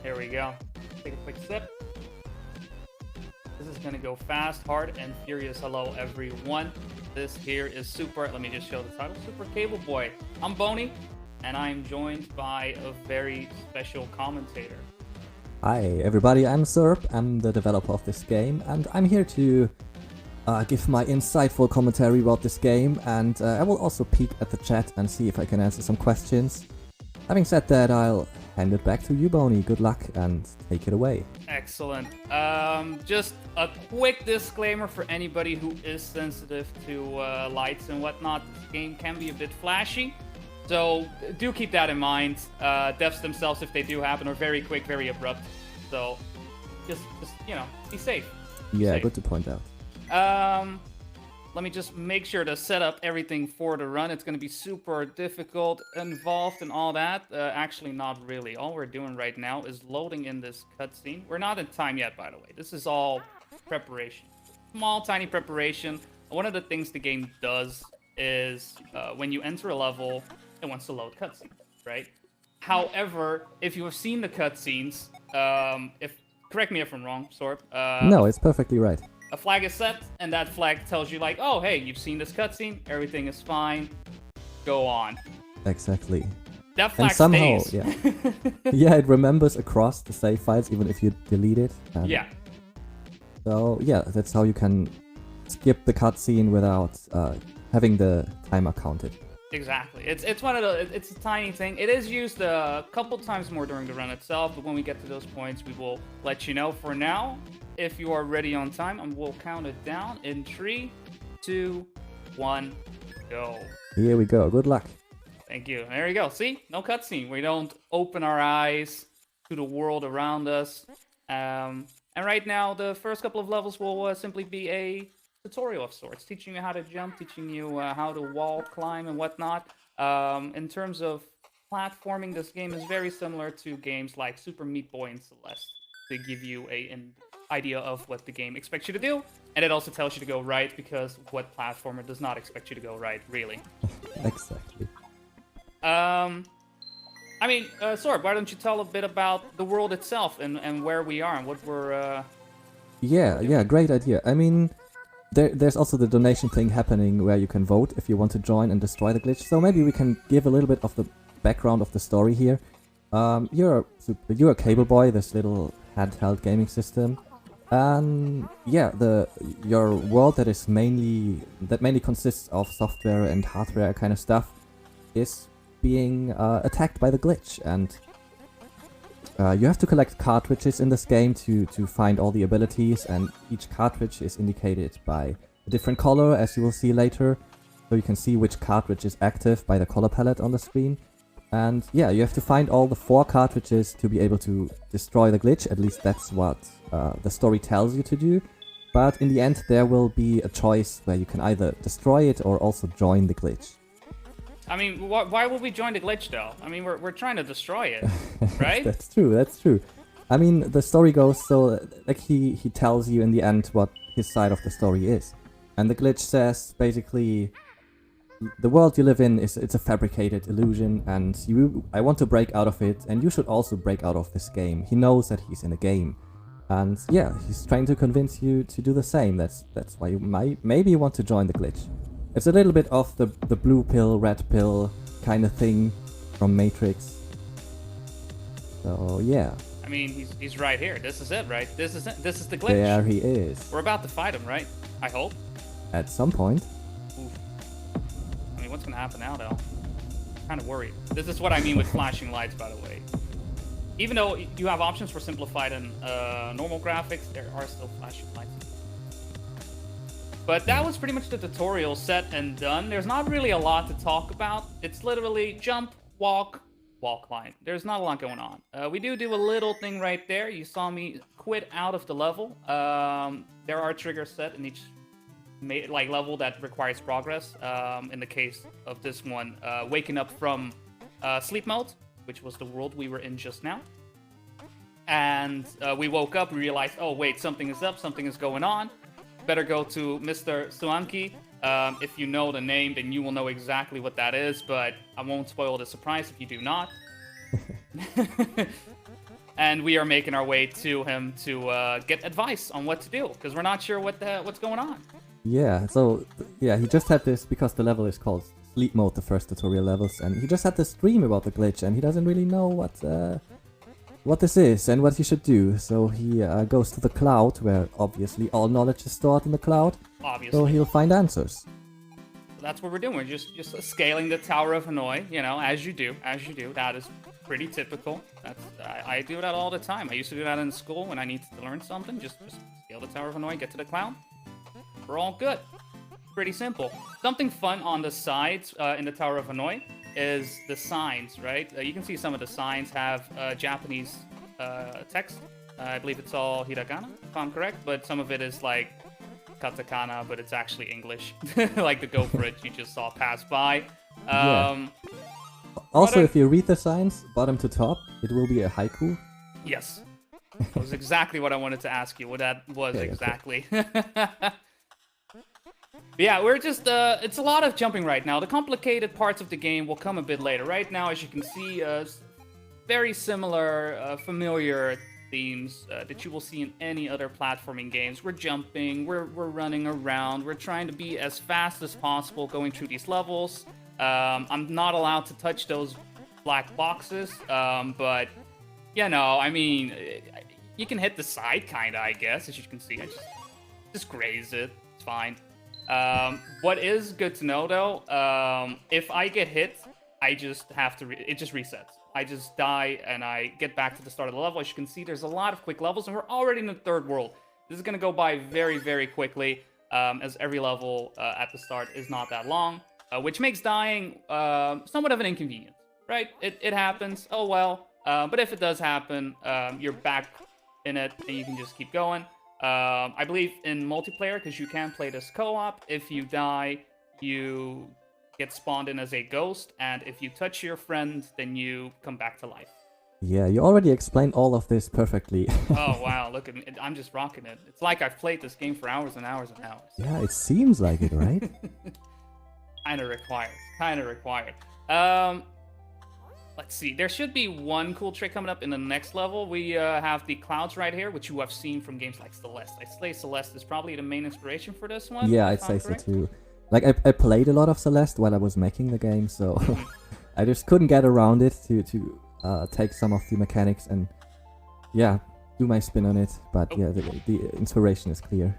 Here we go. Take a quick sip. This is gonna go fast, hard, and furious. Hello, everyone. This here is Super. Let me just show the title. Super Cable Boy. I'm Boney, and I'm joined by a very special commentator. Hi everybody, I'm Serp, I'm the developer of this game, and I'm here to give my insightful commentary about this game, and I will also peek at the chat and see if I can answer some questions. Having said that, I'll hand it back to you, Boney. Good luck and take it away. Excellent. Just a quick disclaimer for anybody who is sensitive to lights and whatnot. This game can be a bit flashy, so do keep that in mind. Deaths themselves, if they do happen, are very quick, very abrupt. So just you know, be safe. Yeah, safe. good to point out. Let me just make sure to set up everything for the run. It's going to be super difficult, involved, and all that. Actually, not really. All we're doing right now is loading in this cutscene. We're not in time yet, by the way. This is all preparation. Small, tiny preparation. One of the things the game does is when you enter a level, it wants to load cutscenes, right? However, if you have seen the cutscenes, correct me if I'm wrong, Sorp. No, it's perfectly right. A flag is set, and that flag tells you, like, oh, hey, you've seen this cutscene, everything is fine, go on. Exactly. That flag and somehow, stays. yeah, yeah, it remembers across the save files even if you delete it. Yeah. So yeah, that's how you can skip the cutscene without having the timer counted. Exactly. It's one of the. It's a tiny thing. It is used a couple times more during the run itself, but when we get to those points, we will let you know. For now, if you are ready on time, and we'll count it down in 3, 2, 1, go. Here we go. Good luck. Thank you. There you go. See, no cutscene. We don't open our eyes to the world around us. And right now, the first couple of levels will simply be a tutorial of sorts, teaching you how to jump, teaching you how to wall climb and whatnot. In terms of platforming, this game is very similar to games like Super Meat Boy and Celeste. They give you an idea of what the game expects you to do, and it also tells you to go right, because what platformer does not expect you to go right, really? Exactly. I mean, Sorb, why don't you tell a bit about the world itself and where we are and what we're... Yeah, great idea. I mean, there's also the donation thing happening where you can vote if you want to join and destroy the glitch. So maybe we can give a little bit of the background of the story here. You're a Cable Boy, this little handheld gaming system. And yeah, your world that mainly consists of software and hardware kind of stuff is being attacked by the glitch, and you have to collect cartridges in this game to find all the abilities, and each cartridge is indicated by a different color, as you will see later. So you can see which cartridge is active by the color palette on the screen. And yeah, you have to find all the 4 cartridges to be able to destroy the glitch. At least that's what the story tells you to do. But in the end, there will be a choice where you can either destroy it or also join the glitch. I mean, why would we join the glitch, though? I mean, we're trying to destroy it, right? That's true. I mean, the story goes so, like, he tells you in the end what his side of the story is. And the glitch says, basically, the world you live in it's a fabricated illusion, and I want to break out of it, and you should also break out of this game. He knows that he's in a game. And yeah, he's trying to convince you to do the same. That's why you maybe want to join the glitch. It's a little bit of the blue pill, red pill kind of thing from Matrix. So yeah. I mean, he's right here. This is it, right? This is it. This is the glitch. There he is. We're about to fight him, right? I hope. At some point. Oof. I mean, what's gonna happen now, though? I'm kind of worried. This is what I mean with flashing lights, by the way. Even though you have options for simplified and normal graphics, there are still flashing lights. But that was pretty much the tutorial set and done. There's not really a lot to talk about. It's literally jump, walk, wall climb. There's not a lot going on. We do a little thing right there. You saw me quit out of the level. There are triggers set in each level that requires progress. In the case of this one, waking up from sleep mode, which was the world we were in just now. And we woke up, we realized, oh wait, something is up, something is going on. Better go to Mr. Suanki. If you know the name, then you will know exactly what that is, but I won't spoil the surprise if you do not. and we are making our way to him to get advice on what to do, because we're not sure what's going on. Yeah, so, yeah, he just had this, because the level is called Sleep Mode, the first tutorial levels, and he just had this dream about the glitch, and he doesn't really know what this is and what he should do. So he goes to the cloud, where obviously all knowledge is stored in the cloud. Obviously. So he'll find answers. That's what we're doing. We're just scaling the Tower of Hanoi, you know, as you do. That is pretty typical. I do that all the time. I used to do that in school when I needed to learn something. Just scale the Tower of Hanoi, get to the cloud. We're all good. Pretty simple. Something fun on the sides in the Tower of Hanoi is the signs, right? You can see some of the signs have Japanese text. I believe it's all hiragana, if I'm correct, but some of it is like katakana, but it's actually English, like the Go Bridge you just saw pass by. Also, if you read the signs, bottom to top, it will be a haiku. Yes. That was exactly what I wanted to ask you, what that was exactly. Yeah, we're just, it's a lot of jumping right now. The complicated parts of the game will come a bit later. Right now, as you can see, very similar, familiar themes that you will see in any other platforming games. We're jumping, we're running around, we're trying to be as fast as possible going through these levels. I'm not allowed to touch those black boxes, but, you know, I mean, you can hit the side, kinda, I guess, as you can see. I just graze it, it's fine. What is good to know, though, if I get hit, I just have to, it just resets. I just die, and I get back to the start of the level. As you can see, there's a lot of quick levels, and we're already in the third world. This is going to go by very, very quickly, as every level at the start is not that long, which makes dying somewhat of an inconvenience, right? It happens, oh well, but if it does happen, you're back in it, and you can just keep going. I believe in multiplayer, because you can play this co-op, if you die, you get spawned in as a ghost, and if you touch your friend, then you come back to life. Yeah, you already explained all of this perfectly. Oh wow, look at me. I'm just rocking it. It's like I've played this game for hours and hours and hours. Yeah, it seems like it, right? Kinda required. Let's see, there should be one cool trick coming up in the next level. We have the clouds right here, which you have seen from games like Celeste. I'd say Celeste is probably the main inspiration for this one. Yeah, I'd say so too. Like, I played a lot of Celeste while I was making the game, so I just couldn't get around it to take some of the mechanics and, yeah, do my spin on it. But yeah, the inspiration is clear.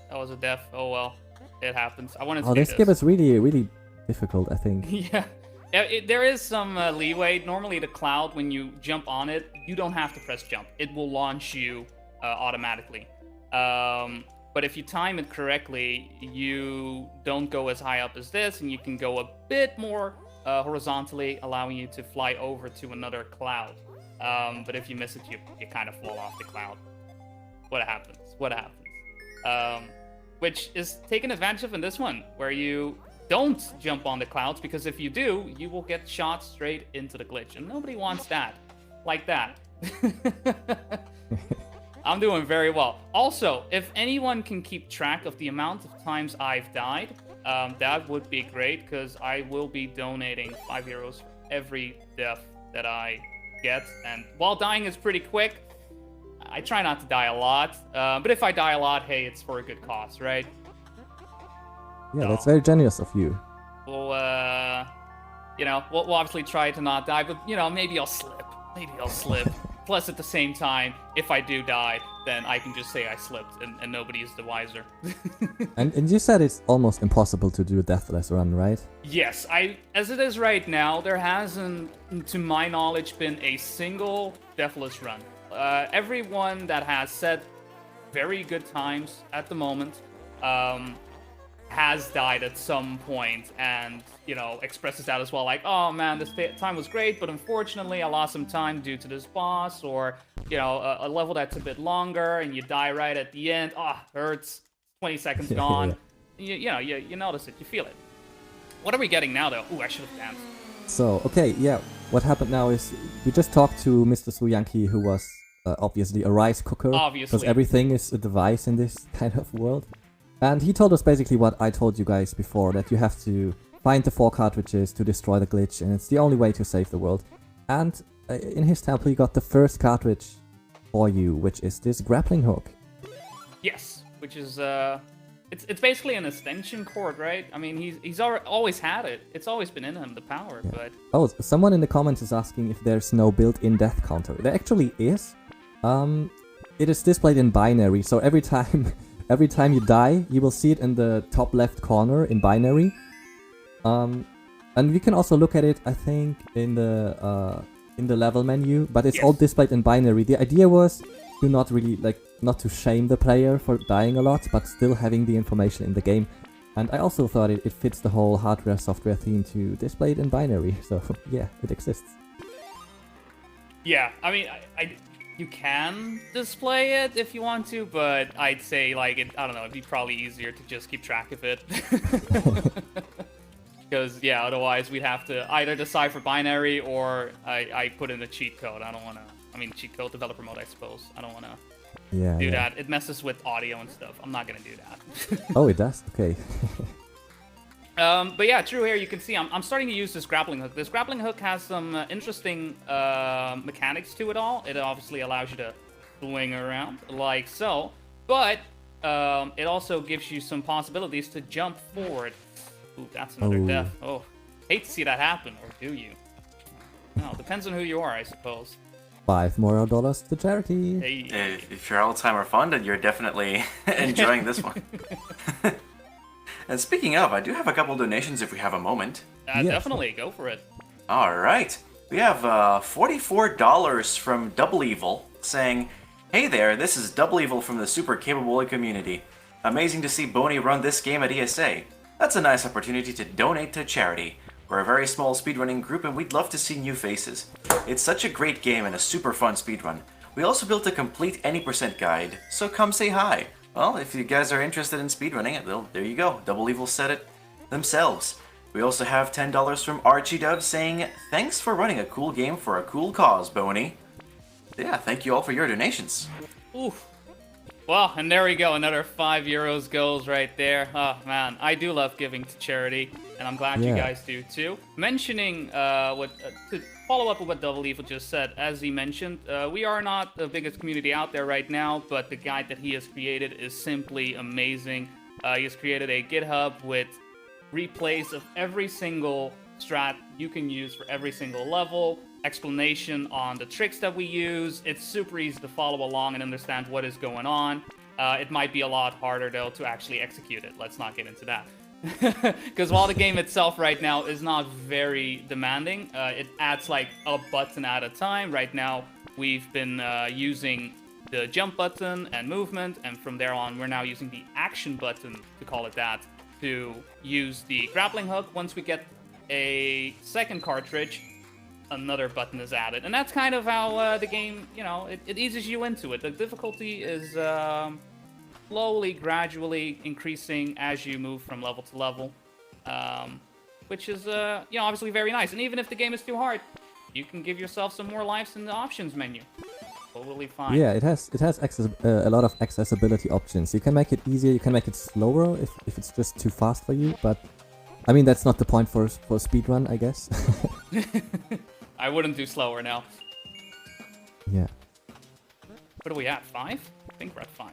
That was a death. Oh well, it happens. I wanted to do this. Skip is really, really difficult, I think. Yeah. There is some leeway. Normally the cloud, when you jump on it, you don't have to press jump. It will launch you automatically. But if you time it correctly, you don't go as high up as this, and you can go a bit more horizontally, allowing you to fly over to another cloud. But if you miss it, you kind of fall off the cloud. What happens? Which is taken advantage of in this one, where you don't jump on the clouds, because if you do, you will get shot straight into the glitch, and nobody wants that. Like that. I'm doing very well. Also, if anyone can keep track of the amount of times I've died, that would be great, because I will be donating 5 euros for every death that I get. And while dying is pretty quick, I try not to die a lot. But if I die a lot, hey, it's for a good cause, right? Yeah, that's very generous of you. We'll, you know, we'll obviously try to not die, but, you know, maybe I'll slip. Plus, at the same time, if I do die, then I can just say I slipped, and nobody is the wiser. and you said it's almost impossible to do a deathless run, right? Yes, as it is right now, there hasn't, to my knowledge, been a single deathless run. Everyone that has set very good times at the moment has died at some point, and, you know, expresses that as well, like, oh man, this time was great, but unfortunately I lost some time due to this boss, or, you know, a level that's a bit longer, and you die right at the end. Hurts. 20 seconds gone. Yeah. You notice it, you feel it. What are we getting now, though? Ooh, I should have danced. So, okay, yeah, what happened now is we just talked to Mr. Suyanki, who was obviously a rice cooker. Obviously. Because everything is a device in this kind of world. And he told us basically what I told you guys before, that you have to find the 4 cartridges to destroy the glitch, and it's the only way to save the world. And in his temple you got the first cartridge for you, which is this grappling hook. Yes, which is it's basically an extension cord, right? I mean, he's always had it. It's always been in him, the power, but... Oh, someone in the comments is asking if there's no built-in death counter. There actually is. It is displayed in binary, so every time you die, you will see it in the top left corner in binary. And we can also look at it, I think, in the level menu, but it's all displayed in binary. The idea was to not really, not to shame the player for dying a lot, but still having the information in the game. And I also thought it fits the whole hardware-software theme to display it in binary, so yeah, it exists. Yeah, I mean, you can display it if you want to, but I'd say, I don't know, it'd be probably easier to just keep track of it. Because, yeah, otherwise we'd have to either decipher binary or I put in a cheat code. I don't want to... I mean, cheat code developer mode, I suppose. I don't want to do that. It messes with audio and stuff. I'm not going to do that. Oh, it does? Okay. But yeah, true here, you can see I'm starting to use this grappling hook. This grappling hook has some interesting mechanics to it all. It obviously allows you to swing around like so. But it also gives you some possibilities to jump forward. Ooh, that's another death. Oh, hate to see that happen, or do you? No, depends on who you are, I suppose. $5 more to charity. Hey. If you're all-timer fun, then you're definitely enjoying this one. And speaking of, I do have a couple donations if we have a moment. Definitely, go for it. All right. We have $44 from Double Evil saying, "Hey there, this is Double Evil from the Super Capable community. Amazing to see Boney run this game at ESA. That's a nice opportunity to donate to charity. We're a very small speedrunning group and we'd love to see new faces. It's such a great game and a super fun speedrun. We also built a complete any percent guide, so come say hi. Well, if you guys are interested in speedrunning it, well, there you go. Double Evil said it themselves. We also have $10 from Archie Dove saying, "Thanks for running a cool game for a cool cause, Boney." Yeah, thank you all for your donations. Oof. Well, and there we go. Another €5 goes right there. Oh, man. I do love giving to charity, and I'm glad you guys do, too. Mentioning to follow up with what Double Evil just said, as he mentioned, we are not the biggest community out there right now, but the guide that he has created is simply amazing. He has created a GitHub with replays of every single strat you can use for every single level, explanation on the tricks that we use. It's super easy to follow along and understand what is going on. It might be a lot harder, though, to actually execute it. Let's not get into that. Because while the game itself right now is not very demanding, it adds like a button at a time. Right now, we've been using the jump button and movement, and from there on, we're now using the action button, to call it that, to use the grappling hook. Once we get a second cartridge, another button is added. And that's kind of how the game, it eases you into it. The difficulty is slowly, gradually increasing as you move from level to level, which is, obviously very nice. And even if the game is too hard, you can give yourself some more lives in the options menu. Totally fine. Yeah, it has a lot of accessibility options. You can make it easier, you can make it slower if it's just too fast for you, but I mean, that's not the point for speedrun, I guess. I wouldn't do slower now. Yeah. What are we at, 5? I think we're at 5.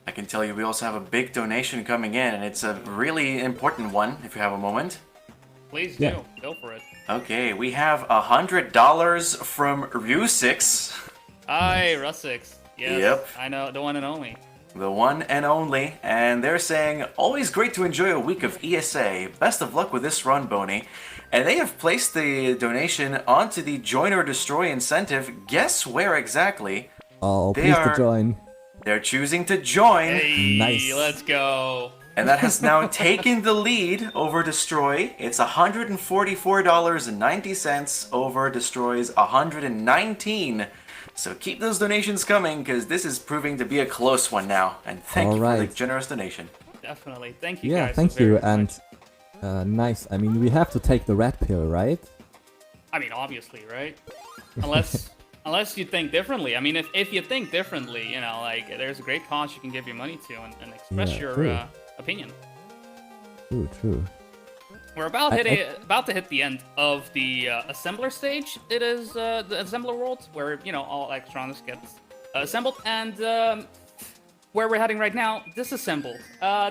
I can tell you we also have a big donation coming in, and it's a really important one, if you have a moment. Please do. Go for it. Okay, we have $100 from Rusix. Hi, Russix. Yes, Yep. I know, the one and only. The one and only, and they're saying, "Always great to enjoy a week of ESA. Best of luck with this run, Boney." And they have placed the donation onto the Join or Destroy incentive. Guess where exactly? Oh, please to join. They're choosing to join. Hey, Nice. Let's go. And that has now taken the lead over Destroy. It's $144.90 over Destroy's $119. So keep those donations coming, because this is proving to be a close one now. And thank you for the generous donation. Definitely. Thank you, guys. Yeah, thank you. And nice. I mean, we have to take the red pill, right? I mean, obviously, right? Unless you think differently. I mean, if you think differently, there's a great cause you can give your money to and express your opinion. True. We're about to hit the end of the assembler stage. It is the assembler world where all electronics gets assembled, and where we're heading right now, disassembled.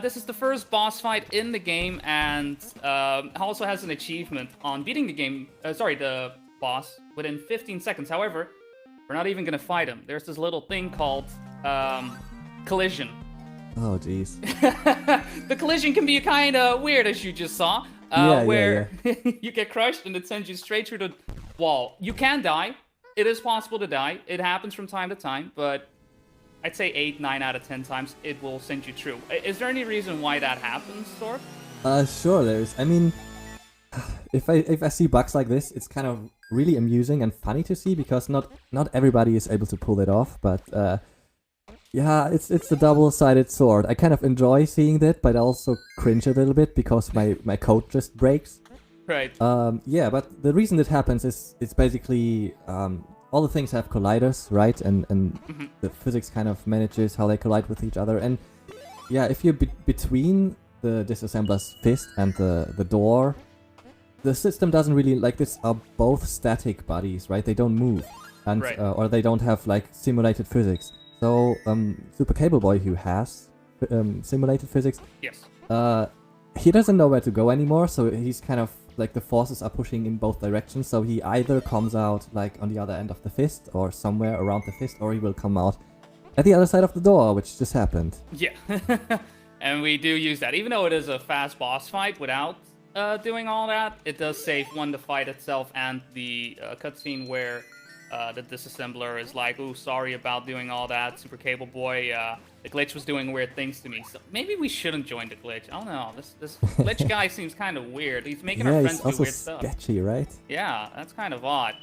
This is the first boss fight in the game, and also has an achievement on beating the boss within 15 seconds. However, we're not even gonna fight him. There's this little thing called collision. Oh, jeez. The collision can be kind of weird, as you just saw. Where you get crushed and it sends you straight through the wall. You can die. It is possible to die. It happens from time to time, but I'd say 8, 9 out of 10 times it will send you through. Is there any reason why that happens, Sorg? Sure there is. I mean, if I see bugs like this, it's kind of really amusing and funny to see, because not everybody is able to pull it off, but yeah, it's the double-sided sword. I kind of enjoy seeing that, but I also cringe a little bit because my code just breaks. Right. Yeah, but the reason it happens is it's basically all the things have colliders, right? And the physics kind of manages how they collide with each other. And yeah, if you're between the disassembler's fist and the door, the system doesn't really like this. Are both static bodies, right? They don't move, and right. Or they don't have like simulated physics. So Super Cable Boy, who has simulated physics, yes, he doesn't know where to go anymore. So he's kind of like the forces are pushing in both directions. So he either comes out like on the other end of the fist, or somewhere around the fist, or he will come out at the other side of the door, which just happened. Yeah, and we do use that, even though it is a fast boss fight without doing all that. It does save one, the fight itself, and the cutscene where the disassembler is like, "Ooh, sorry about doing all that, Super Cable Boy. The glitch was doing weird things to me." So maybe we shouldn't join the glitch. I don't know. This glitch guy seems kind of weird. He's making our friends do weird stuff. Yeah, he's also sketchy, right? Yeah, that's kind of odd.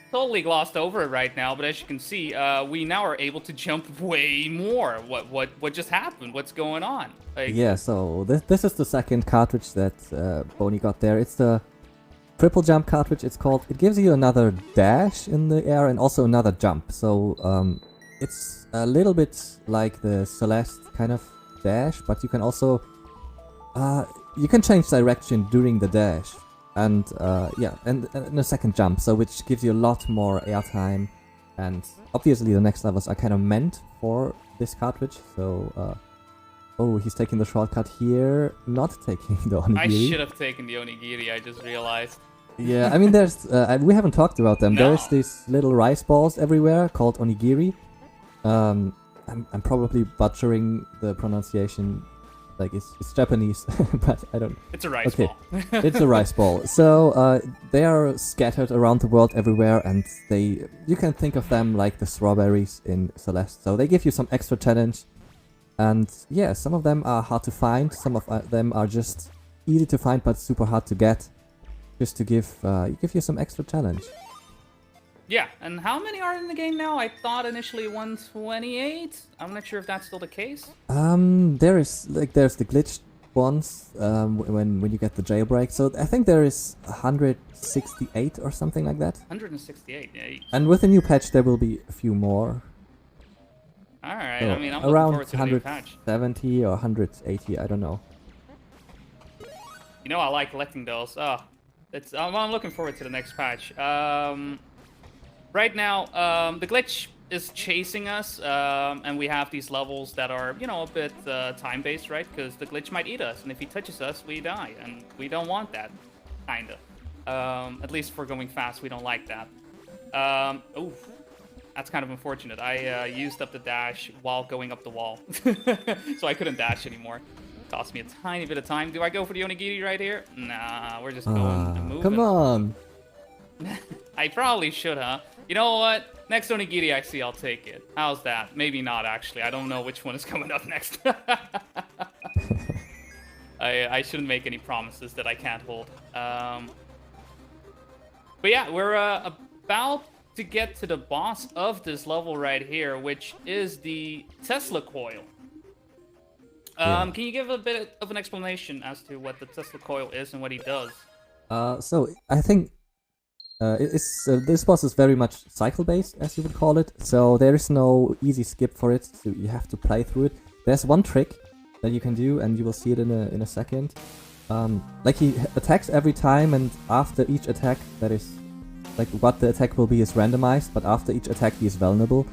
Totally glossed over it right now, but as you can see, we now are able to jump way more. What just happened? What's going on? Like, yeah, so this is the second cartridge that Boney got there. It's the triple jump cartridge, it's called. It gives you another dash in the air and also another jump. So it's a little bit like the Celeste kind of dash, but you can also you can change direction during the dash, and yeah, and a second jump, so which gives you a lot more airtime. And obviously the next levels are kind of meant for this cartridge. So oh, he's taking the shortcut here, not taking the onigiri. I should have taken the onigiri, I just realized. Yeah, I mean, there's we haven't talked about them. No. There's these little rice balls everywhere called onigiri. I'm probably butchering the pronunciation, like it's Japanese, but I don't. It's a rice ball. It's a rice ball. So they are scattered around the world everywhere, and you can think of them like the strawberries in Celeste. So they give you some extra challenge, and yeah, some of them are hard to find. Some of them are just easy to find but super hard to get. Just to give you some extra challenge. Yeah, and how many are in the game now? I thought initially 128. I'm not sure if that's still the case. There's the glitched ones when you get the jailbreak. So I think there is 168 or something like that. 168, yeah. And with the new patch, there will be a few more. All right, So I mean, I'm around looking forward to the new patch. 170 or 180, I don't know. You know, I like collecting those. I'm looking forward to the next patch. Right now, the glitch is chasing us, and we have these levels that are, a bit time-based, right? Because the glitch might eat us, and if he touches us, we die, and we don't want that, kinda. At least if we're going fast, we don't like that. Ooh, that's kind of unfortunate. I used up the dash while going up the wall, so I couldn't dash anymore. Cost me a tiny bit of time. Do I go for the onigiri right here? Nah, we're just going and moving. Come on! I probably should, huh? You know what? Next onigiri I see, I'll take it. How's that? Maybe not, actually. I don't know which one is coming up next. I shouldn't make any promises that I can't hold. But yeah, we're about to get to the boss of this level right here, which is the Tesla coil. Can you give a bit of an explanation as to what the Tesla coil is and what he does? So I think this boss is very much cycle-based, as you would call it. So there is no easy skip for it. So you have to play through it. There's one trick that you can do, and you will see it in a second. Like he attacks every time, and after each attack, that is, like what the attack will be is randomized, but after each attack he is vulnerable.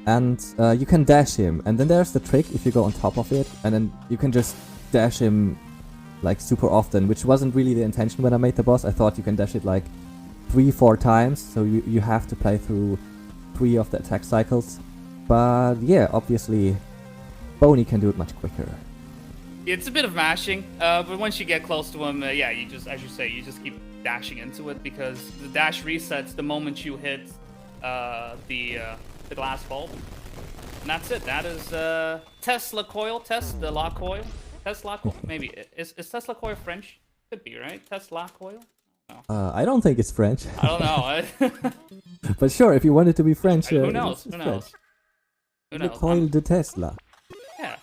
And you can dash him, and then there's the trick if you go on top of it, and then you can just dash him like super often, which wasn't really the intention when I made the boss. I thought you can dash it like 3-4 times, so you have to play through 3 of the attack cycles. But yeah, obviously Boney can do it much quicker. It's a bit of mashing, but once you get close to him, yeah, you just, as you say, you just keep dashing into it, because the dash resets the moment you hit the glass bulb. And that's it. That is Tesla coil, Tesla coil, Tesla coil. Maybe is Tesla coil French? Could be, right? Tesla coil. No. I don't think it's French. I don't know. But sure, if you want it to be French, who knows? Who knows? French. Who Le knows? coil de Tesla. Yeah.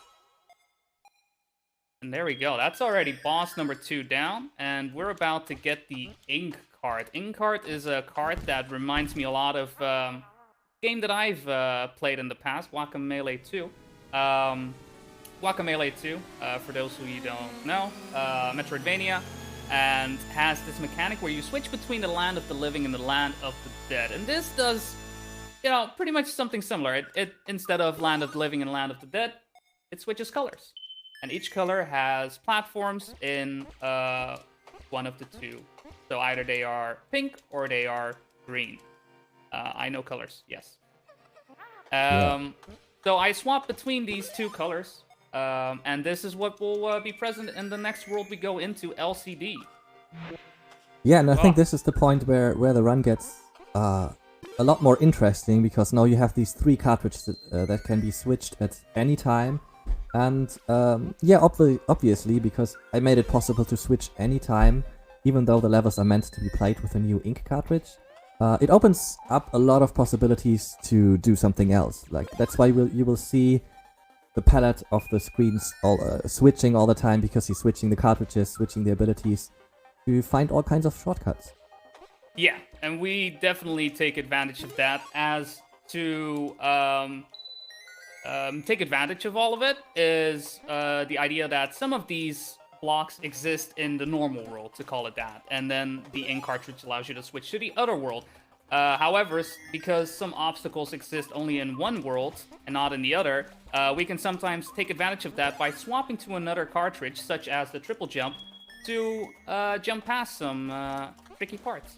And there we go. That's already boss number 2 down, and we're about to get the ink card. Ink card is a card that reminds me a lot of game that I've played in the past, Guacamelee 2. Guacamelee 2, for those who you don't know, Metroidvania, and has this mechanic where you switch between the land of the living and the land of the dead. And this does, you know, pretty much something similar. It instead of land of the living and land of the dead, it switches colors. And each color has platforms in one of the 2. So either they are pink or they are green. I know colors, yes. So I swap between these 2 colors, and this is what will be present in the next world we go into, LCD. Yeah, and I think this is the point where the run gets a lot more interesting, because now you have these 3 cartridges that can be switched at any time. And yeah, obviously, because I made it possible to switch anytime, even though the levels are meant to be played with a new ink cartridge, it opens up a lot of possibilities to do something else. Like, that's why you will see the palette of the screens switching all the time, because he's switching the cartridges, switching the abilities to find all kinds of shortcuts. Yeah, and we definitely take advantage of that. As to take advantage of all of it is the idea that some of these blocks exist in the normal world, to call it that, and then the ink cartridge allows you to switch to the other world. However, because some obstacles exist only in one world and not in the other, we can sometimes take advantage of that by swapping to another cartridge, such as the triple jump, to jump past some tricky parts,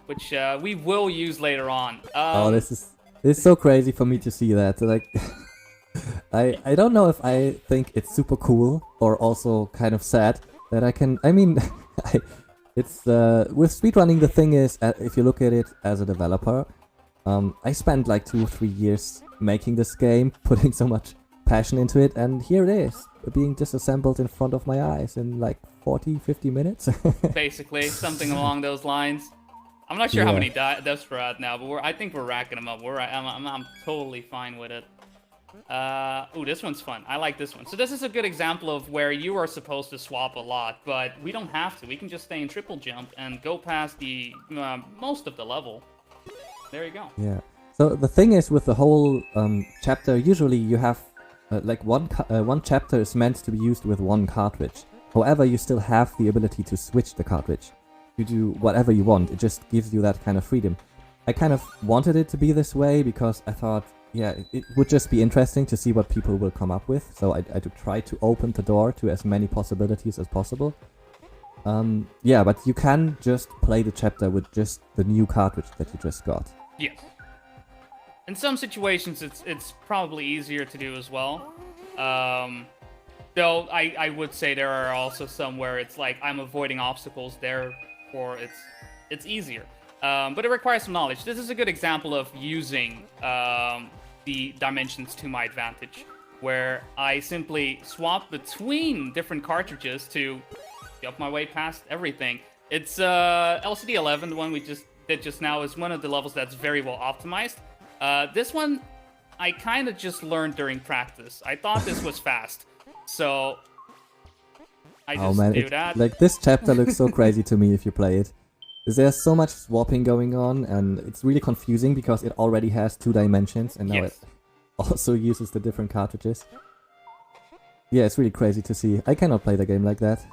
which we will use later on. Oh, this is so crazy for me to see that. Like, I don't know if I think it's super cool or also kind of sad that I can. I mean, it's with speedrunning, the thing is, if you look at it as a developer, I spent like 2 or 3 years making this game, putting so much passion into it, and here it is, being disassembled in front of my eyes in like 40-50 minutes. Basically, something along those lines. I'm not sure how many deaths we're at now, but I think we're racking them up. I'm totally fine with it. Ooh, this one's fun. I like this one. So this is a good example of where you are supposed to swap a lot, but we don't have to. We can just stay in triple jump and go past the most of the level. There you go. Yeah. So the thing is, with the whole chapter, usually you have like one chapter is meant to be used with one cartridge. However, you still have the ability to switch the cartridge. You do whatever you want. It just gives you that kind of freedom. I kind of wanted it to be this way because I thought, yeah, it would just be interesting to see what people will come up with. So I try to open the door to as many possibilities as possible. Yeah, but you can just play the chapter with just the new cartridge that you just got. Yes. In some situations, it's probably easier to do as well. Though I would say there are also some where it's like I'm avoiding obstacles, therefore it's easier. But it requires some knowledge. This is a good example of using the dimensions to my advantage, where I simply swap between different cartridges to jump my way past everything. It's LCD 11, the one we just did just now, is one of the levels that's very well optimized. This one, I kind of just learned during practice. I thought this was fast, so I just do that. Like, this chapter looks so crazy to me if you play it. There's so much swapping going on, and it's really confusing because it already has 2 dimensions, and now it also uses the different cartridges. Yeah, it's really crazy to see. I cannot play the game like that.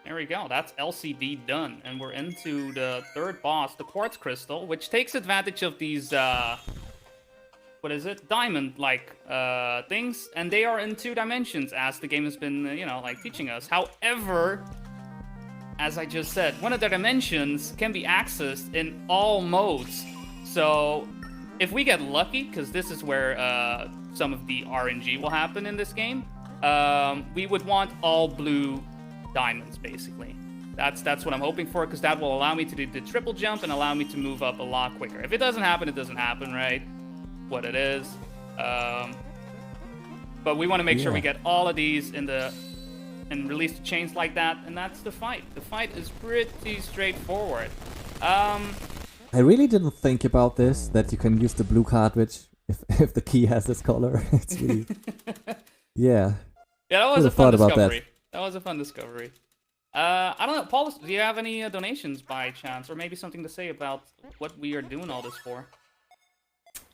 There we go. That's LCD done. And we're into the third boss, the Quartz Crystal, which takes advantage of these, what is it? Diamond-like things. And they are in 2 dimensions, as the game has been, you know, like, teaching us. However, as I just said, one of the dimensions can be accessed in all modes. So, if we get lucky, because this is where some of the RNG will happen in this game, we would want all blue diamonds, basically. That's what I'm hoping for, because that will allow me to do the triple jump and allow me to move up a lot quicker. If it doesn't happen, it doesn't happen, right? What it is. But we want to make sure we get all of these in the... and release the chains like that, and that's the fight. The fight is pretty straightforward. I really didn't think about this, that you can use the blue cartridge if the key has this color. It's really... Yeah. Yeah, that was a fun discovery. That was a fun discovery. I don't know, Paul, do you have any donations by chance, or maybe something to say about what we are doing all this for?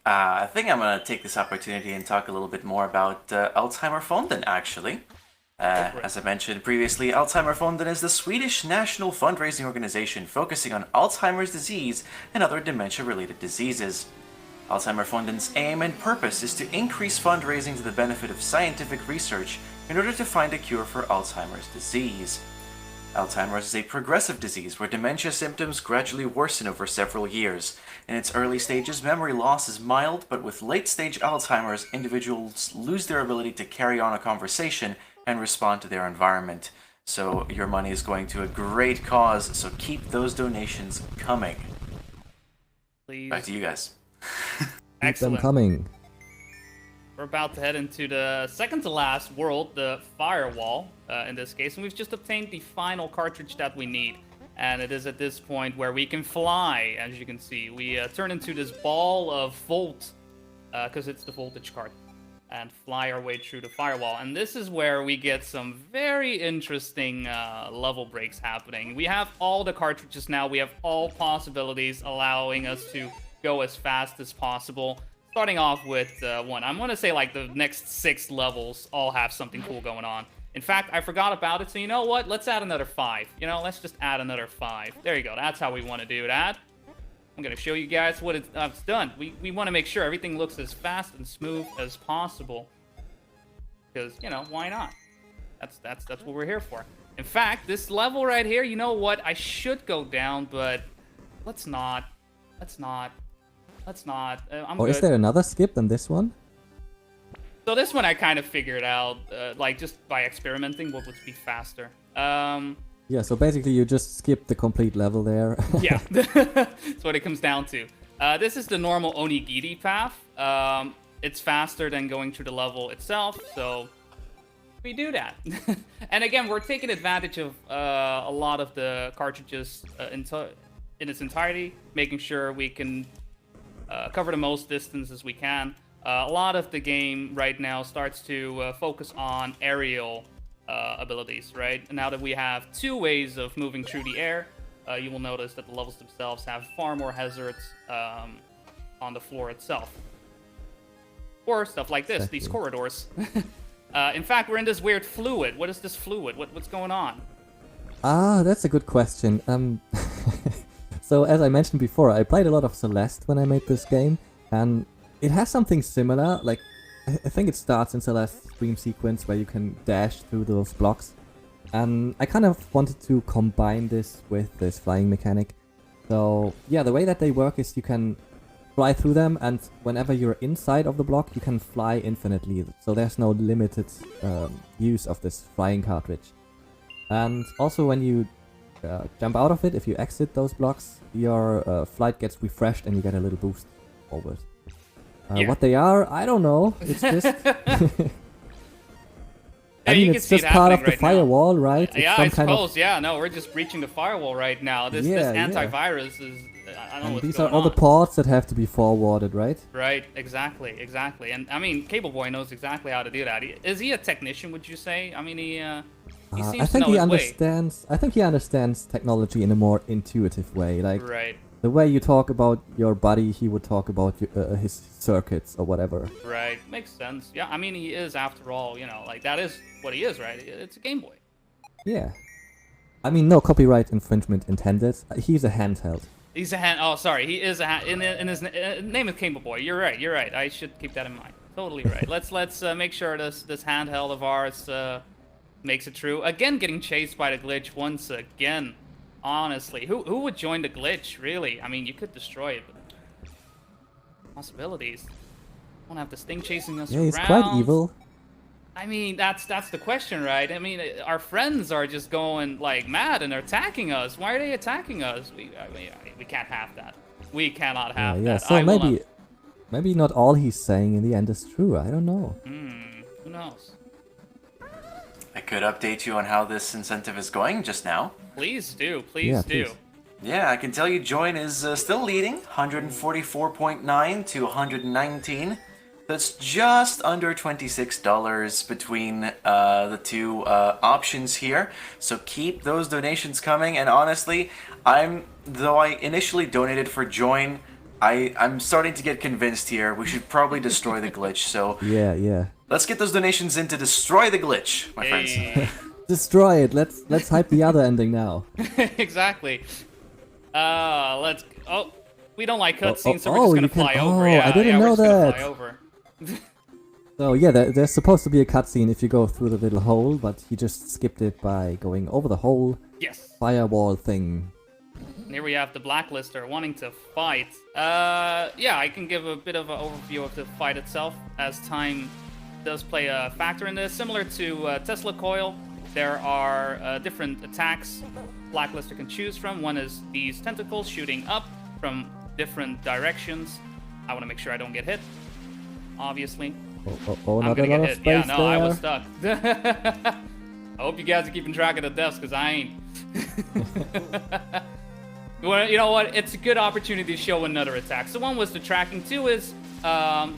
I think I'm going to take this opportunity and talk a little bit more about Alzheimerfonden, actually. As I mentioned previously, Alzheimerfonden is the Swedish national fundraising organization focusing on Alzheimer's disease and other dementia-related diseases. Alzheimerfonden's aim and purpose is to increase fundraising to the benefit of scientific research in order to find a cure for Alzheimer's disease. Alzheimer's is a progressive disease where dementia symptoms gradually worsen over several years. In its early stages, memory loss is mild, but with late-stage Alzheimer's, individuals lose their ability to carry on a conversation and respond to their environment. So your money is going to a great cause, so keep those donations coming. Please. Back to you guys. Keep them coming. We're about to head into the second to last world, the Firewall, in this case, and we've just obtained the final cartridge that we need. And it is at this point where we can fly, as you can see. We turn into this ball of volt, because it's the voltage card, and fly our way through the Firewall. And this is where we get some very interesting level breaks happening. We have all the cartridges now. We have all possibilities, allowing us to go as fast as possible. Starting off with one. I'm going to say like the next 6 levels all have something cool going on. In fact, I forgot about it, so you know what? Let's add another 5. You know, let's just add another 5. There you go. That's how we want to do that. I'm going to show you guys what it's done. We want to make sure everything looks as fast and smooth as possible. Because, you know, why not? That's what we're here for. In fact, this level right here, you know what? I should go down, but let's not. Let's not. I'm good. Is there another skip than this one? So this one I kind of figured out, like just by experimenting, what would be faster. Yeah, so basically you just skip the complete level there. Yeah, that's what it comes down to. This is the normal Onigiri path. It's faster than going through the level itself, so we do that. And again, we're taking advantage of a lot of the cartridges in its entirety, making sure we can cover the most distance as we can. A lot of the game right now starts to focus on aerial abilities, right? And now that we have 2 ways of moving through the air, you will notice that the levels themselves have far more hazards on the floor itself. Or stuff like this, these corridors. In fact, we're in this weird fluid. What is this fluid? What's going on? Ah, that's a good question. So as I mentioned before, I played a lot of Celeste when I made this game, and it has something similar. Like, I think it starts in Celeste's dream sequence where you can dash through those blocks, and I kind of wanted to combine this with this flying mechanic. So yeah, the way that they work is you can fly through them, and whenever you're inside of the block, you can fly infinitely. So there's no limited use of this flying cartridge. And also when you jump out of it, if you exit those blocks, your flight gets refreshed and you get a little boost forward. What they are, I don't know. It's just... I mean, it's just part of the firewall, right? Yeah, I suppose, yeah. No, we're just breaching the firewall right now. This antivirus is... I don't know what's these going are all the ports that have to be forwarded, right? Right, exactly. And, I mean, Cable Boy knows exactly how to do that. Is he a technician, would you say? I mean, he seems I think to know he his understands. I think he understands technology in a more intuitive way. Like, right. The way you talk about your body, he would talk about his circuits or whatever. Right, makes sense. Yeah, I mean, he is, after all, you know, like, that is what he is, right? It's a Game Boy. Yeah. I mean, no copyright infringement intended. He's a handheld. He's a hand. Oh, sorry, he is a hand. In his name is Game Boy. You're right. You're right. I should keep that in mind. Totally right. Let's make sure this handheld of ours makes it true. Again, getting chased by the glitch once again. Honestly, who would join the glitch? Really? I mean, you could destroy it, but possibilities. Won't have this thing chasing us Yeah, around. he's quite evil. I mean, that's the question, right? I mean, our friends are just going like mad and they're attacking us. Why are they attacking us? We can't have that. We cannot have Yeah, that. so maybe not all he's saying in the end is true. I don't know. Who knows? I could update you on how this incentive is going just now. Please do. Please do. Please. Yeah, I can tell you Join is still leading, 144.9 to 119. That's just under $26 between the two options here. So keep those donations coming. And honestly, though I initially donated for Join, I'm starting to get convinced here. We should probably destroy the glitch. So Yeah. let's get those donations in to destroy the glitch, my friends. Hey. Destroy it. Let's hype the other ending now. Exactly. Let's. Oh, we don't like cutscenes, so we're just you gonna can- fly over. Yeah, I didn't we're know just gonna that. fly over. So yeah, there's supposed to be a cutscene if you go through the little hole, but he just skipped it by going over the whole Yes. firewall thing. And here we have the Blacklister wanting to fight. Yeah, I can give a bit of an overview of the fight itself, as time does play a factor in this. Similar to Tesla Coil, there are different attacks Blacklister can choose from. One is these tentacles shooting up from different directions. I want to make sure I don't get hit, obviously. Oh, I'm not a gonna lot get of hit. Yeah, space no, I there. was stuck. I hope you guys are keeping track of the deaths, because I ain't. Well, you know what? It's a good opportunity to show another attack. So one was the tracking. Two is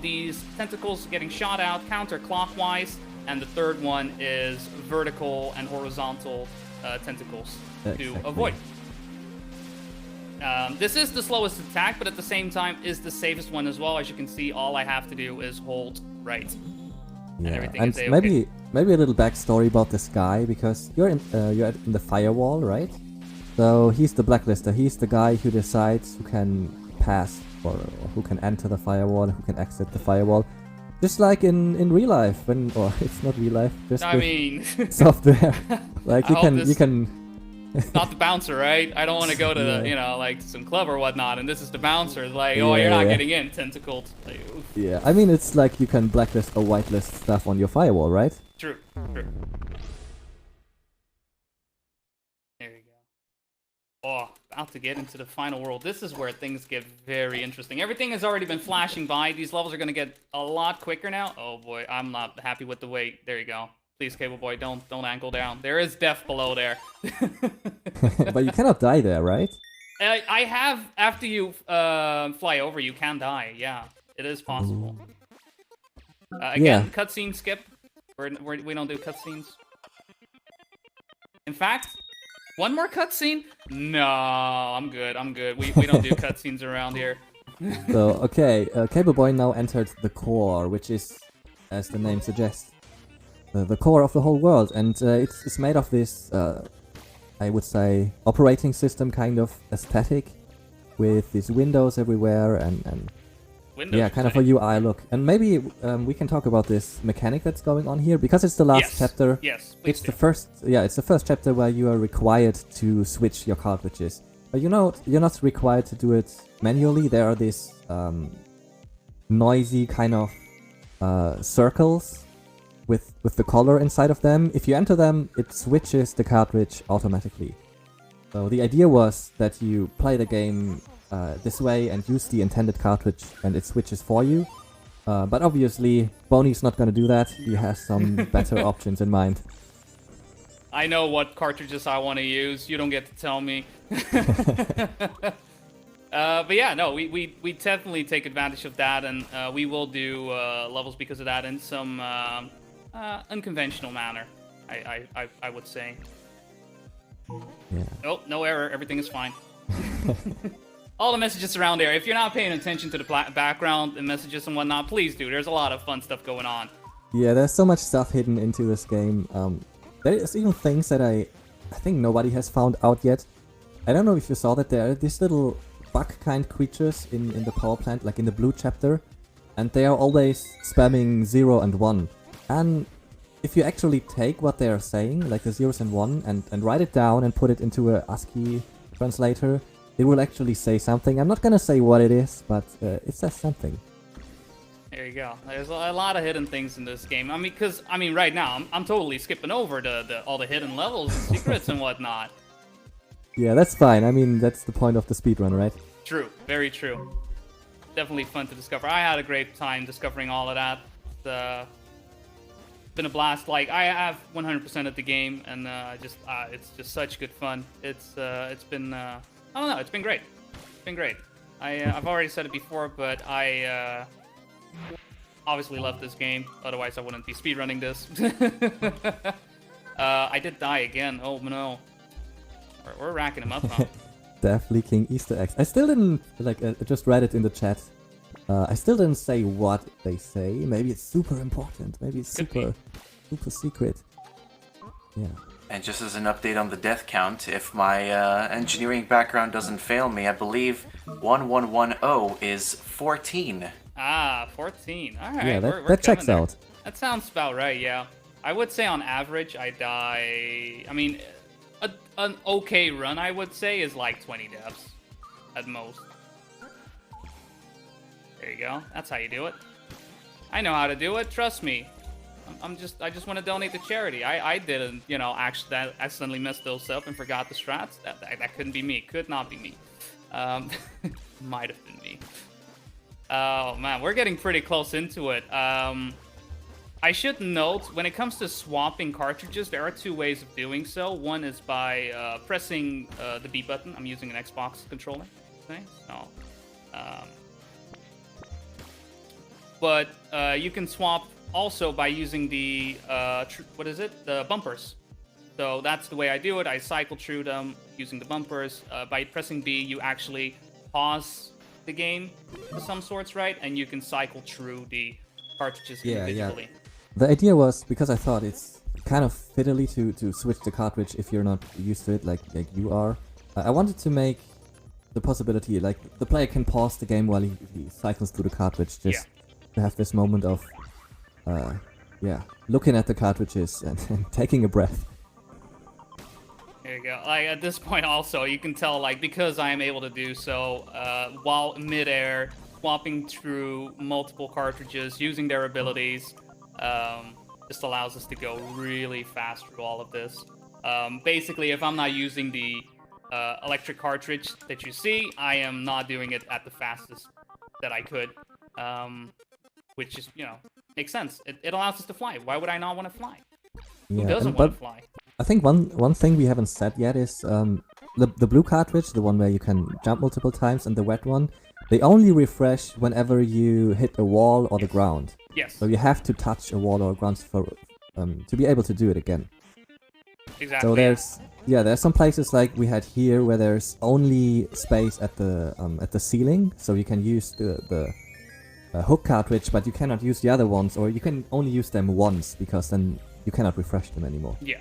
these tentacles getting shot out counterclockwise. And the third one is vertical and horizontal tentacles to avoid. This is the slowest attack, but at the same time is the safest one as well. As you can see, all I have to do is hold right. Yeah, everything and is A-okay. maybe a little backstory about this guy, because you're in the firewall, right? So he's the Blacklister. He's the guy who decides who can pass or who can enter the firewall, who can exit the firewall. Just like in real life, or it's not real life, just I with mean, software. Like you can. not the bouncer, right? I don't want to go to Yeah. the, like some club or whatnot, and this is the bouncer. Like, Yeah, oh, you're not yeah. getting in, tentacled. Like, oof. Yeah, I mean it's like you can blacklist or whitelist stuff on your firewall, right? True. There you go. Oh, about to get into the final world. This is where things get very interesting. Everything has already been flashing by. These levels are going to get a lot quicker now. Oh boy, I'm not happy with the weight. There you go. Please, Cable Boy, don't ankle down. There is death below there. But you cannot die there, right? I have, after you fly over, you can die. Yeah, it is possible. Again, Yeah. cutscene skip. We don't do cutscenes. In fact, one more cutscene? No, I'm good. We don't do cutscenes around here. So, okay, Cable Boy now entered the core, which is, as the name suggests, the core of the whole world. And it's made of this, I would say, operating system kind of aesthetic, with these windows everywhere and Windows yeah, kind of a UI look. And maybe we can talk about this mechanic that's going on here, because it's the last Yes. chapter. Yes, please It's the first chapter where you are required to switch your cartridges. But you're not required to do it manually. There are these noisy kind of circles with the color inside of them. If you enter them, it switches the cartridge automatically. So the idea was that you play the game this way and use the intended cartridge, and it switches for you. But obviously, BoneyC's not gonna do that. He has some better options in mind. I know what cartridges I want to use. You don't get to tell me. But yeah, no, we definitely take advantage of that, and we will do levels because of that in some unconventional manner. I would say. Yeah. Oh, no error. Everything is fine. all the messages around there. If you're not paying attention to the background and messages and whatnot, please do. There's a lot of fun stuff going on. Yeah, there's so much stuff hidden into this game. There's even things that I think nobody has found out yet. I don't know if you saw that there are these little bug kind creatures in the power plant, like in the blue chapter, and they are always spamming 0 and 1. And if you actually take what they are saying, like the 0s and 1, and write it down and put it into a ASCII translator, it will actually say something. I'm not gonna say what it is, but it says something. There you go. There's a lot of hidden things in this game. I mean, because, right now, I'm totally skipping over all the hidden levels and secrets and whatnot. Yeah, that's fine. I mean, that's the point of the speedrun, right? True. Very true. Definitely fun to discover. I had a great time discovering all of that. It's been a blast. Like, I have 100% of the game, and it's just such good fun. It's been, I don't know, it's been great. It's been great. I've already said it before, but I obviously love this game. Otherwise, I wouldn't be speedrunning this. I did die again. Oh no, we're racking them up, huh? Death leaking Easter eggs. I still didn't I just read it in the chat. I still didn't say what they say. Maybe it's super important. Maybe it's super secret. Yeah. And just as an update on the death count, if my engineering background doesn't fail me, I believe 1110 is 14. Ah, 14. All right. Yeah, we're that checks there. out. That sounds about right, yeah. I would say on average, I die... I mean, an okay run, I would say, is like 20 deaths at most. There you go. That's how you do it. I know how to do it. Trust me. I just want to donate to charity. I didn't, actually accidentally mess those up and forgot the strats. That couldn't be me. Could not be me. Might have been me. Oh man, we're getting pretty close into it. I should note, when it comes to swapping cartridges, there are two ways of doing so. One is by pressing the B button. I'm using an Xbox controller. Okay, so, but you can swap also by using the the bumpers. So that's the way I do it. I cycle through them using the bumpers. By pressing B, you actually pause the game of some sorts, right? And you can cycle through the cartridges individually. Yeah. The idea was, because I thought it's kind of fiddly to switch the cartridge if you're not used to it like you are. I wanted to make the possibility, like, the player can pause the game while he cycles through the cartridge, just to have this moment of, looking at the cartridges and taking a breath. There you go. Like, at this point also, you can tell, like, because I am able to do so while midair, swapping through multiple cartridges, using their abilities, just allows us to go really fast through all of this. Basically, if I'm not using the electric cartridge that you see, I am not doing it at the fastest that I could, which is, makes sense. It allows us to fly. Why would I not want to fly? Who doesn't want to fly? I think one thing we haven't said yet is the blue cartridge, the one where you can jump multiple times, and the red one, they only refresh whenever you hit a wall or the ground. Yes. So you have to touch a wall or a ground to be able to do it again. Exactly. So there's some places like we had here where there's only space at the ceiling, so you can use the hook cartridge, but you cannot use the other ones, or you can only use them once, because then you cannot refresh them anymore. Yeah.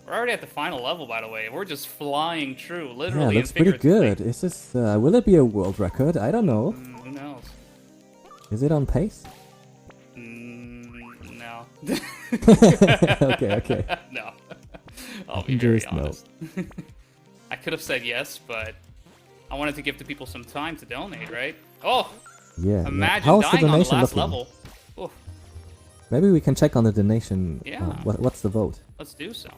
We're already at the final level, by the way. We're just flying through, literally. Yeah, looks pretty good. Is this? Will it be a world record? I don't know. Who knows? Is it on pace? No. Okay. No. I'll be very Just honest. I could have said yes, but I wanted to give the people some time to donate, right? Oh! Yeah. Imagine How's the dying on the donation last looking? level. Oof. Maybe we can check on the donation. Yeah. What's the vote? Let's do so.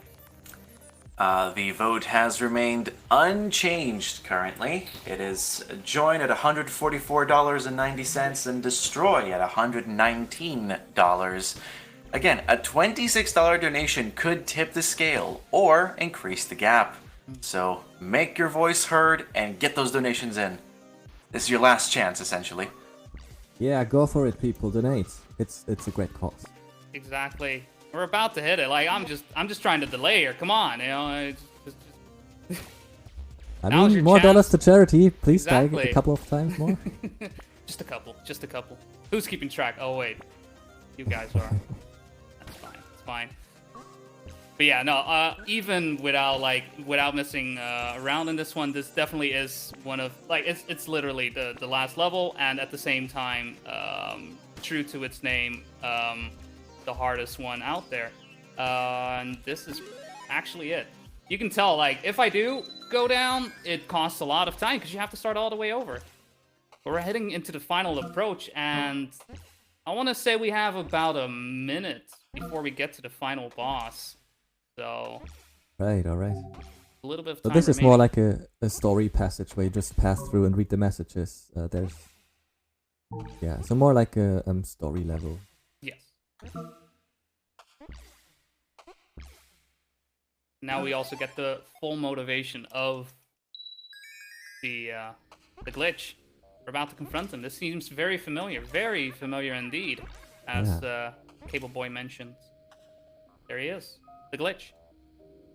The vote has remained unchanged currently. It is join at $144.90 and destroy at $119. Again, a $26 donation could tip the scale or increase the gap. So make your voice heard and get those donations in. This is your last chance, essentially. Yeah, go for it, people. Donate. It's a great cause. Exactly. We're about to hit it. Like, I'm just trying to delay here. Come on, it's just... I Now's mean, your more dollars chance. to charity. Please die Exactly. a couple of times more. Just a couple. Just a couple. Who's keeping track? Oh wait, you guys are. That's fine. It's fine. But yeah, no. Even without missing a round in this one, this definitely is one of it's literally the last level, and at the same time, true to its name, the hardest one out there. And this is actually it. You can tell, like, if I do go down, it costs a lot of time because you have to start all the way over. But we're heading into the final approach, and I want to say we have about a minute before we get to the final boss. So, Right, alright. a little bit of So time this is remaining. more like a story passage where you just pass through and read the messages. Yeah, so more like a story level. Yes. Now we also get the full motivation of the glitch. We're about to confront him. This seems very familiar indeed, as Cable Boy mentioned. There he is, the glitch.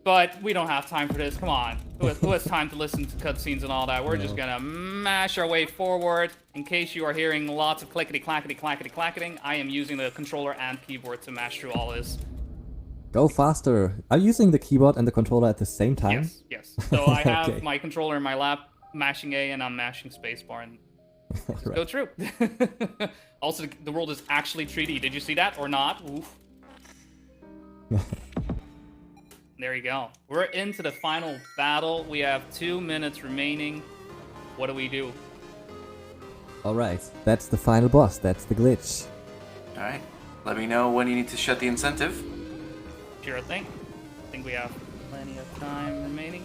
But we don't have time for this. Come on, who has time to listen to cutscenes and all that? We're just gonna mash our way forward. In case you are hearing lots of clickety clackety clackety clacketing, I am using the controller and keyboard to mash through all this. Go faster! Are you using the keyboard and the controller at the same time? Yes. So I have Okay. my controller in my lap, mashing A, and I'm mashing spacebar, and Right. go through. Also, the world is actually 3D. Did you see that or not? Oof. There you go. We're into the final battle. We have 2 minutes remaining. What do we do? Alright, that's the final boss. That's the glitch. All right. Let me know when you need to shut the incentive. Sure thing. I think we have plenty of time remaining.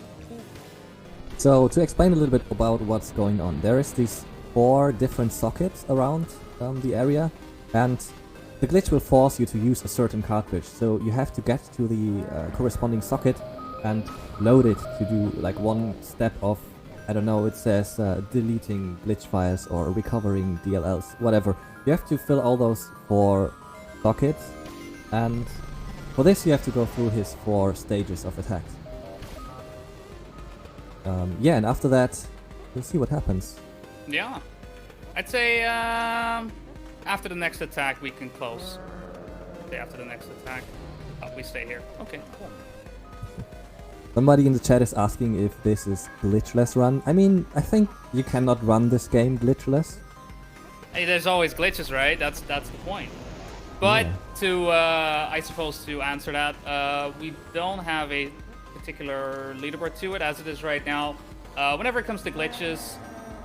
So, to explain a little bit about what's going on, there is these 4 different sockets around the area, and the glitch will force you to use a certain cartridge. So you have to get to the corresponding socket and load it to do like one step of, I don't know, it says deleting glitch files or recovering DLLs, whatever. You have to fill all those 4 sockets, and for this you have to go through his 4 stages of attack. Yeah, and after that, you'll see what happens. Yeah. I'd say after the next attack, we can close. Okay, after the next attack, we stay here. Okay, cool. Somebody in the chat is asking if this is glitchless run. I mean, I think you cannot run this game glitchless. Hey, there's always glitches, right? That's the point. But Yeah. to I suppose to answer that, we don't have a particular leaderboard to it as it is right now. Whenever it comes to glitches,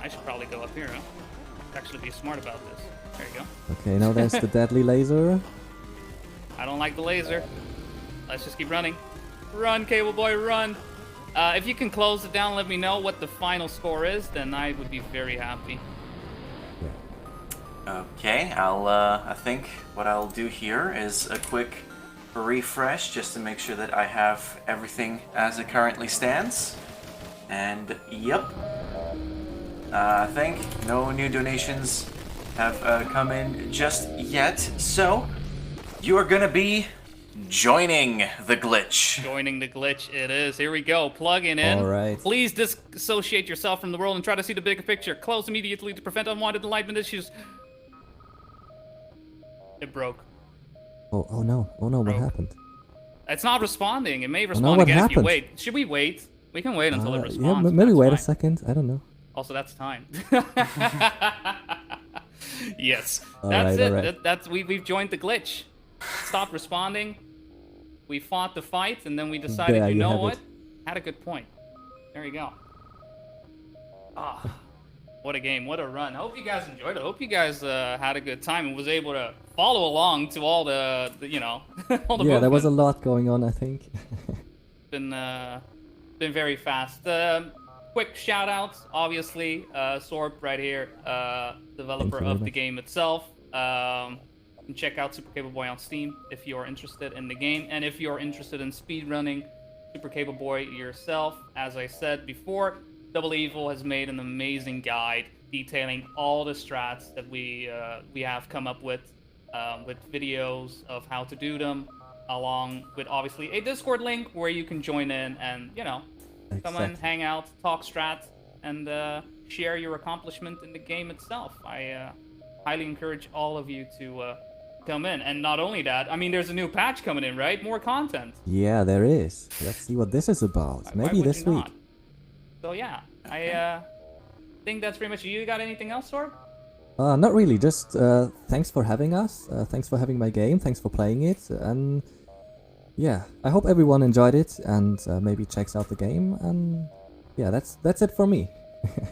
I should probably go up here, huh? Actually be smart about this. There you go. Okay, now there's the deadly laser. I don't like the laser. Let's just keep running. Run, Cable Boy, run! If you can close it down, let me know what the final score is, then I would be very happy. Okay, I think what I'll do here is a quick refresh just to make sure that I have everything as it currently stands. And yep, I think no new donations have come in just yet. So you are gonna be joining the glitch. Joining the glitch, it is. Here we go. Plugging in. All right. Please disassociate yourself from the world and try to see the bigger picture. Close immediately to prevent unwanted enlightenment issues. It broke. Oh no, what Broke. happened? It's not responding. It may no, respond what again if you happened? wait. Should we wait? We can wait until it Yeah, responds. maybe That's wait a fine. second. I don't know. Also, that's time. Yes, All that's right, it. all right. That's we've joined the glitch. Stopped responding. We fought the fight, and then we decided, There you you know have what? it. Had a good point. There you go. Ah, what a game! What a run! I hope you guys enjoyed it. I hope you guys had a good time and was able to follow along to all the you know, all the Yeah, there was a movement. lot going on, I think. Been very fast. Quick shout outs, obviously, Sorp right here, developer very of the much. game itself. You can check out Super Cable Boy on Steam if you're interested in the game, and if you're interested in speedrunning Super Cable Boy yourself. As I said before, Double Evil has made an amazing guide detailing all the strats that we have come up with videos of how to do them, along with obviously a Discord link where you can join in and, you know, Come on, Exactly. hang out, talk strat, and share your accomplishment in the game itself. I highly encourage all of you to come in. And not only that, I mean, there's a new patch coming in, right? More content. Yeah, there is. Let's see what this is about. Why Maybe would this you week. not? So yeah, I think that's pretty much it. You got anything else, Sorg? Not really, just thanks for having us. Thanks for having my game. Thanks for playing it. And yeah, I hope everyone enjoyed it and maybe checks out the game. And yeah, that's it for me.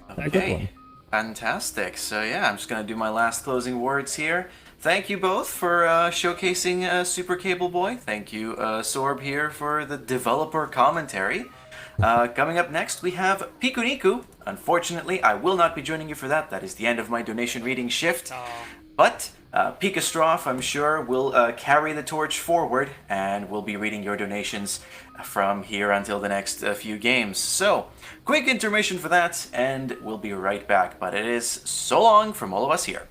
Have a good one. Fantastic. So yeah, I'm just gonna do my last closing words here. Thank you both for showcasing Super Cable Boy. Thank you, Sorb here for the developer commentary. Coming up next, we have Pikuniku. Unfortunately, I will not be joining you for that. That is the end of my donation reading shift. But Pikastroff, I'm sure, will carry the torch forward, and we'll be reading your donations from here until the next few games. So, quick intermission for that, and we'll be right back. But it is so long from all of us here.